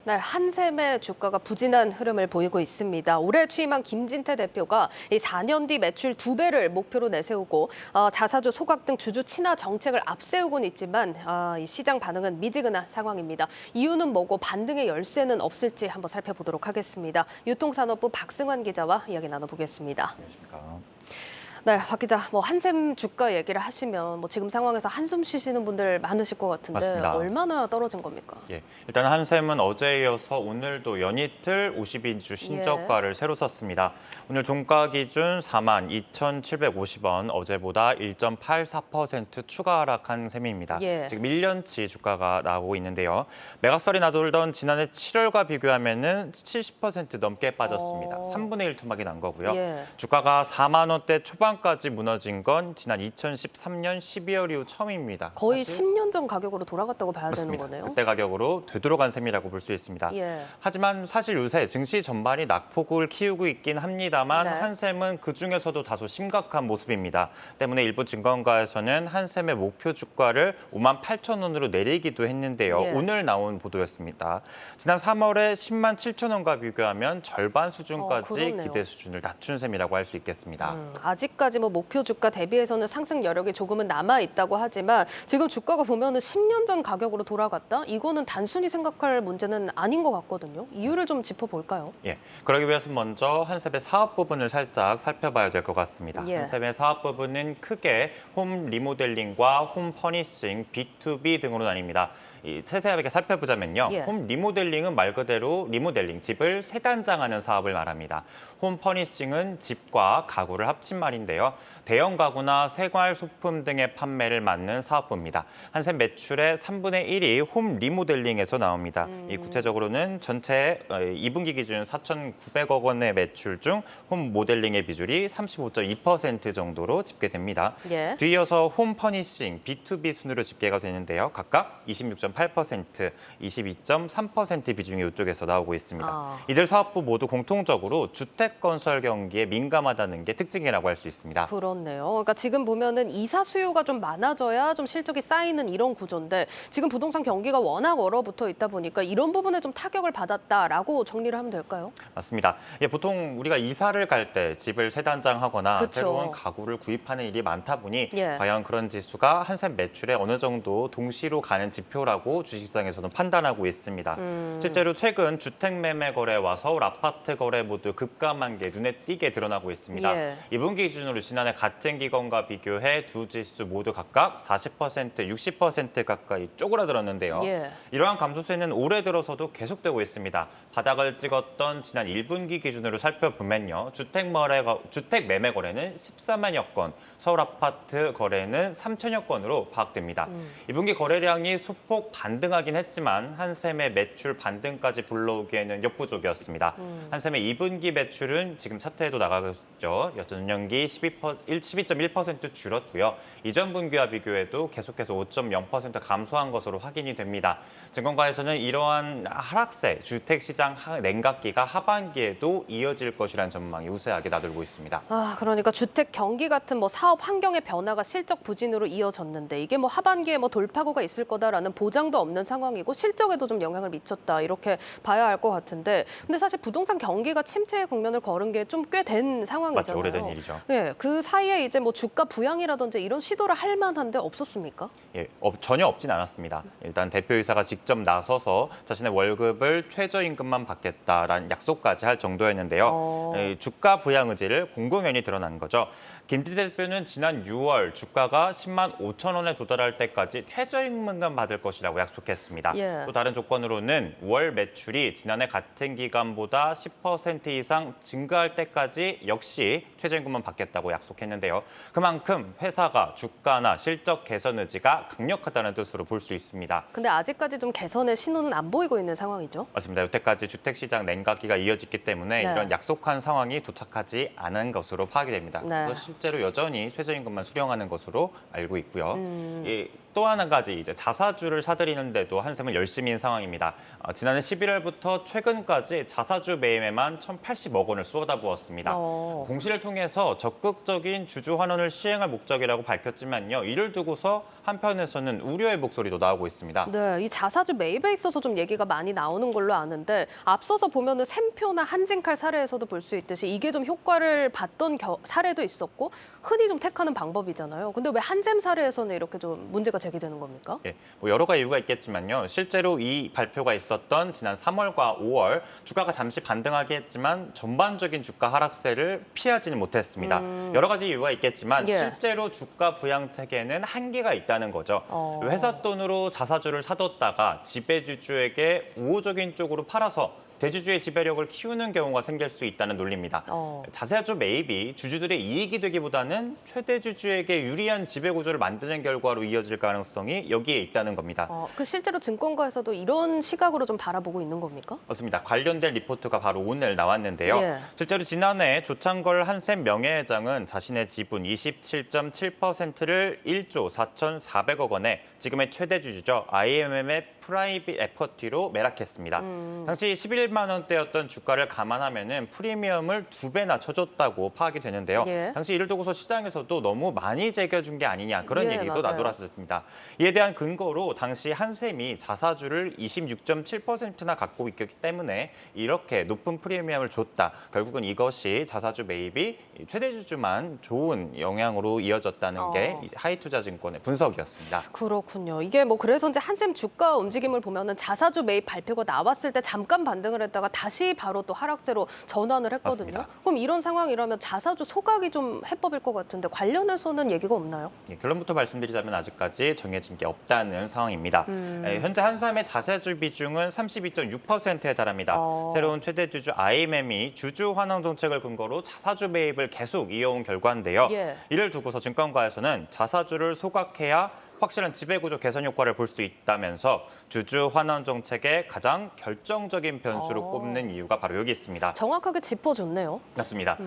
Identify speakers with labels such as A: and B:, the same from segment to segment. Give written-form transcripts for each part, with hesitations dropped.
A: 네, 한샘의 주가가 부진한 흐름을 보이고 있습니다. 올해 취임한 김진태 대표가 이 4년 뒤 매출 2배를 목표로 내세우고 자사주 소각 등 주주 친화 정책을 앞세우고는 있지만 이 시장 반응은 미지근한 상황입니다. 이유는 뭐고 반등의 열쇠는 없을지 한번 살펴보도록 하겠습니다. 유통산업부 박승환 기자와 이야기 나눠보겠습니다.
B: 안녕하십니까.
A: 네, 박 기자, 한샘 주가 얘기를 하시면 지금 상황에서 한숨 쉬시는 분들 많으실 것 같은데
B: 맞습니다.
A: 얼마나 떨어진 겁니까?
B: 예, 일단 한샘은 어제에 이어서 오늘도 연이틀 52주 신저가를 새로 썼습니다. 오늘 종가 기준 42,750원, 어제보다 1.84% 추가 하락한 셈입니다. 지금 1년치 주가가 나오고 있는데요. 매각설이 나돌던 지난해 7월과 비교하면은 70% 넘게 빠졌습니다. 3분의 1 토막이 난 거고요. 주가가 4만 원대 초반까지 무너진 건 지난 2013년 12월 이후 처음입니다.
A: 거의 10년 전 가격으로 돌아갔다고 봐야
B: 맞습니다.
A: 되는 거네요.
B: 그때 가격으로 되돌아간 셈이라고 볼 수 있습니다. 하지만 사실 요새 증시 전반이 낙폭을 키우고 있긴 합니다만 한샘은 그중에서도 다소 심각한 모습입니다. 때문에 일부 증권가에서는 한샘의 목표 주가를 58,000원으로 내리기도 했는데요. 오늘 나온 보도였습니다. 지난 3월에 10만 7,000원과 비교하면 절반 수준까지 기대 수준을 낮춘 셈이라고 할 수 있겠습니다.
A: 아직까지 목표 주가 대비해서는 상승 여력이 조금은 남아 있다고 하지만 지금 주가가 보면은 10년 전 가격으로 돌아갔다? 이거는 단순히 생각할 문제는 아닌 것 같거든요. 이유를 좀 짚어볼까요?
B: 예, 그러기 위해서 먼저 한샘의 사업 부분을 살짝 살펴봐야 될 것 같습니다. 한샘의 사업 부분은 크게 홈 리모델링과 홈 퍼니싱, B2B 등으로 나뉩니다. 세세하게 살펴보자면요. 홈 리모델링은 말 그대로 리모델링, 집을 새 단장하는 사업을 말합니다. 홈 퍼니싱은 집과 가구를 합친 말인데요. 대형 가구나 생활 소품 등의 판매를 맡는 사업부입니다. 한샘 매출의 3분의 1이 홈 리모델링에서 나옵니다. 구체적으로는 전체 2분기 기준 4,900억 원의 매출 중 홈 모델링의 비율이 35.2% 정도로 집계됩니다. 뒤이어서 홈 퍼니싱, B2B 순으로 집계가 되는데요. 각각 26.8%, 22.3% 비중이 이쪽에서 나오고 있습니다. 이들 사업부 모두 공통적으로 주택 건설 경기에 민감하다는 게 특징이라고 할 수 있습니다.
A: 그렇네요. 그러니까 지금 보면은 이사 수요가 좀 많아져야 좀 실적이 쌓이는 이런 구조인데 지금 부동산 경기가 워낙 얼어붙어 있다 보니까 이런 부분에 좀 타격을 받았다라고 정리를 하면 될까요?
B: 맞습니다. 보통 우리가 이사를 갈 때 집을 새 단장하거나 새로운 가구를 구입하는 일이 많다 보니 과연 그런 지수가 한샘 매출에 어느 정도 동시로 가는 지표라고 주식시장에서는 판단하고 있습니다. 실제로 최근 주택 매매 거래와 서울 아파트 거래 모두 급감한 게 눈에 띄게 드러나고 있습니다. 2분기 기준으로 지난해 같은 기간과 비교해 두 지수 모두 각각 40%, 60% 가까이 쪼그라들었는데요. 이러한 감소세는 올해 들어서도 계속되고 있습니다. 바닥을 찍었던 지난 1분기 기준으로 살펴보면요. 주택 매매 거래는 14만여 건, 서울 아파트 거래는 3천여 건으로 파악됩니다. 2분기 거래량이 소폭 반등하긴 했지만 한샘의 매출 반등까지 불러오기에는 역부족이었습니다. 한샘의 2분기 매출은 지금 차트에도 나가겠죠. 전년기 12.1% 줄었고요. 이전 분기와 비교해도 계속해서 5.0% 감소한 것으로 확인이 됩니다. 증권가에서는 이러한 하락세, 주택시장 냉각기가 하반기에도 이어질 것이라는 전망이 우세하게 나돌고 있습니다.
A: 그러니까 주택 경기 같은 사업 환경의 변화가 실적 부진으로 이어졌는데 이게 하반기에 돌파구가 있을 거다라는 보장도 없는 상황이고 실적에도 좀 영향을 미쳤다 이렇게 봐야 할 것 같은데 근데 사실 부동산 경기가 침체의 국면을 걸은 게 좀 꽤 된 상황이잖아요.
B: 맞죠, 오래된 일이죠.
A: 그 사이에 이제 주가 부양이라든지 이런 시도를 할 만한데 없었습니까?
B: 전혀 없진 않았습니다. 일단 대표이사가 직접 나서서 자신의 월급을 최저임금만 받겠다라는 약속까지 할 정도였는데요. 주가 부양 의지를 공공연히 드러난 거죠. 김진태 대표는 지난 6월 주가가 10만 5천 원에 도달할 때까지 최저임금만 받을 것이라고 약속했습니다. 또 다른 조건으로는 월 매출이 지난해 같은 기간보다 10% 이상 증가할 때까지 역시 최저임금만 받겠다고 약속했는데요. 그만큼 회사가 주가나 실적 개선 의지가 강력하다는 뜻으로 볼 수 있습니다.
A: 근데 아직까지 좀 개선의 신호는 안 보이고 있는 상황이죠?
B: 맞습니다. 여태까지 주택시장 냉각기가 이어졌기 때문에 이런 약속한 상황이 도착하지 않은 것으로 파악이 됩니다. 그래서 실제로 여전히 최저임금만 수령하는 것으로 알고 있고요. 또 하나 가지 이제 자사주를 사들이는데도 한샘은 열심인 상황입니다. 지난해 11월부터 최근까지 자사주 매입에만 1,080억 원을 쏟아부었습니다. 공시를 통해서 적극적인 주주 환원을 시행할 목적이라고 밝혔지만요. 이를 두고서 한편에서는 우려의 목소리도 나오고 있습니다.
A: 네, 이 자사주 매입에 있어서 좀 얘기가 많이 나오는 걸로 아는데 앞서서 보면은 샘표나 한진칼 사례에서도 볼 수 있듯이 이게 좀 효과를 봤던 사례도 있었고 흔히 좀 택하는 방법이잖아요. 근데 왜 한샘 사례에서는 이렇게 좀 문제가 제기되는 겁니까?
B: 예, 뭐 여러 가지 이유가 있겠지만요. 실제로 이 발표가 있었던 지난 3월과 5월 주가가 잠시 반등하긴 했지만 전반적인 주가 하락세를 피하지는 못했습니다. 여러 가지 이유가 있겠지만 실제로 주가 부양 체계는 한계가 있다는 거죠. 회사 돈으로 자사주를 사뒀다가 지배주주에게 우호적인 쪽으로 팔아서 대주주의 지배력을 키우는 경우가 생길 수 있다는 논리입니다. 자사주 매입이 주주들의 이익이 되기보다는 최대 주주에게 유리한 지배 구조를 만드는 결과로 이어질 가능성이 여기에 있다는 겁니다.
A: 그 실제로 증권가에서도 이런 시각으로 좀 바라보고 있는 겁니까?
B: 맞습니다. 관련된 리포트가 바로 오늘 나왔는데요. 실제로 지난해 조창걸 한샘 명예회장은 자신의 지분 27.7%를 1조 4,400억 원에 지금의 최대 주주죠. IMM의 프라이빗 에쿼티로 매락했습니다. 당시 11만 원대였던 주가를 감안하면은 프리미엄을 2배나 쳐줬다고 파악이 되는데요. 당시 이를 두고서 시장에서도 너무 많이 제껴준 게 아니냐 그런 얘기도 나돌았습니다. 이에 대한 근거로 당시 한샘이 자사주를 26.7%나 갖고 있기 때문에 이렇게 높은 프리미엄을 줬다. 결국은 이것이 자사주 매입이 최대 주주만 좋은 영향으로 이어졌다는 게 하이투자증권의 분석이었습니다.
A: 그렇군요. 이게 뭐 그래서 이제 한샘 주가 움직임을 보면은 자사주 매입 발표가 나왔을 때 잠깐 반등을 했다가 다시 바로 또 하락세로 전환을 했거든요.
B: 맞습니다.
A: 그럼 이런 상황이라면 자사주 소각이 좀 해법일 것 같은데 관련해서는 얘기가 없나요?
B: 결론부터 말씀드리자면 아직까지 정해진 게 없다는 상황입니다. 현재 한샘의 자사주 비중은 32.6%에 달합니다. 새로운 최대 주주 IMM이 주주 환원 정책을 근거로 자사주 매입을 계속 이어온 결과인데요. 이를 두고서 증권가에서는 자사주를 소각해야 확실한 지배구조 개선 효과를 볼 수 있다면서 주주 환원 정책의 가장 결정적인 변수로 꼽는 이유가 바로 여기 있습니다.
A: 정확하게 짚어줬네요.
B: 맞습니다.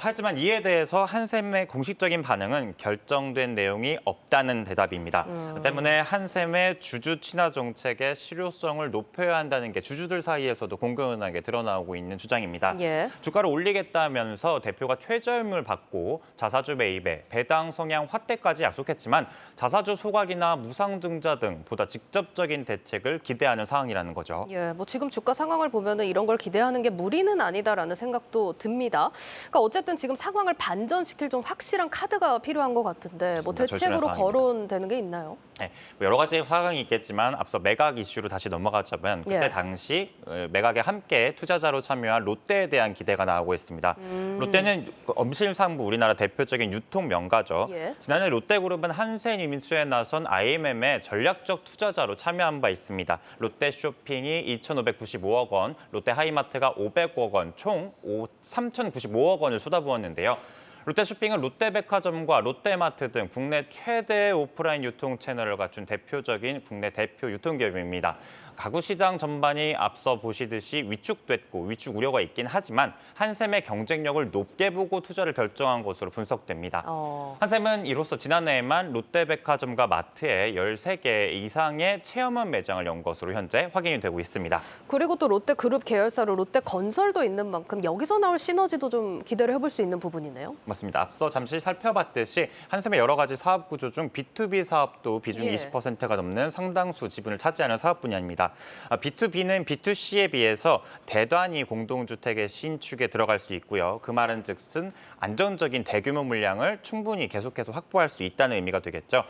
B: 하지만 이에 대해서 한샘의 공식적인 반응은 결정된 내용이 없다는 대답입니다. 때문에 한샘의 주주 친화 정책의 실효성을 높여야 한다는 게 주주들 사이에서도 공공연하게 드러나오고 있는 주장입니다. 주가를 올리겠다면서 대표가 최저임을 받고 자사주 매입에 배당 성향 확대까지 약속했지만 자사주 소각이나 무상증자 등 보다 직접적인 대책을 기대하는 상황이라는 거죠.
A: 뭐 지금 주가 상황을 보면은 이런 걸 기대하는 게 무리는 아니다라는 생각도 듭니다. 그러니까 어쨌든 지금 상황을 반전시킬 좀 확실한 카드가 필요한 것 같은데 뭐 대책으로 거론되는 게 있나요?
B: 네, 뭐 여러 가지 상황이 있겠지만 앞서 매각 이슈로 다시 넘어가자면 그때 당시 매각에 함께 투자자로 참여한 롯데에 대한 기대가 나오고 있습니다. 롯데는 엄실상부 우리나라 대표적인 유통 명가죠. 지난해 롯데그룹은 한샘 인수에 나선 IMM의 전략적 투자자로 참여한 바 있습니다. 롯데쇼핑이 2,595억 원, 롯데하이마트가 500억 원, 총 3,095억 원을 쏟아부었는데요. 롯데쇼핑은 롯데백화점과 롯데마트 등 국내 최대 오프라인 유통 채널을 갖춘 대표적인 국내 대표 유통기업입니다. 가구 시장 전반이 앞서 보시듯이 위축됐고 위축 우려가 있긴 하지만 한샘의 경쟁력을 높게 보고 투자를 결정한 것으로 분석됩니다. 한샘은 이로써 지난해에만 롯데백화점과 마트에 13개 이상의 체험한 매장을 연 것으로 현재 확인이 되고 있습니다.
A: 그리고 또 롯데그룹 계열사로 롯데건설도 있는 만큼 여기서 나올 시너지도 좀 기대를 해볼 수 있는 부분이네요.
B: 맞습니다. 앞서 잠시 살펴봤듯이 한샘의 여러 가지 사업 구조 중 B2B 사업도 비중 20%가 넘는 상당수 지분을 차지하는 사업 분야입니다. B2B는 B2C에 비해서 대단위 공동주택의 신축에 들어갈 수 있고요. 그 말은 즉슨 안정적인 대규모 물량을 충분히 계속해서 확보할 수 있다는 의미가 되겠죠.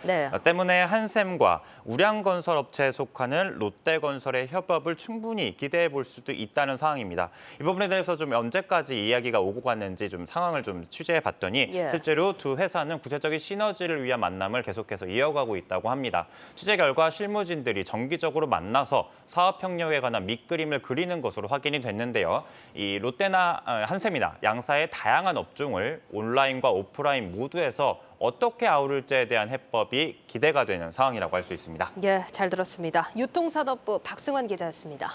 B: 때문에 한샘과 우량건설 업체에 속하는 롯데건설의 협업을 충분히 기대해 볼 수도 있다는 상황입니다. 이 부분에 대해서 좀 언제까지 이야기가 오고 갔는지 좀 상황을 좀 취재해 봤더니 실제로 두 회사는 구체적인 시너지를 위한 만남을 계속해서 이어가고 있다고 합니다. 취재 결과 실무진들이 정기적으로 만나서 사업 협력에 관한 밑그림을 그리는 것으로 확인이 됐는데요. 이 롯데나 한샘이나 양사의 다양한 업종을 온라인과 오프라인 모두에서 어떻게 아우를지에 대한 해법이 기대가 되는 상황이라고 할 수 있습니다.
A: 잘 들었습니다. 유통산업부 박승환 기자였습니다.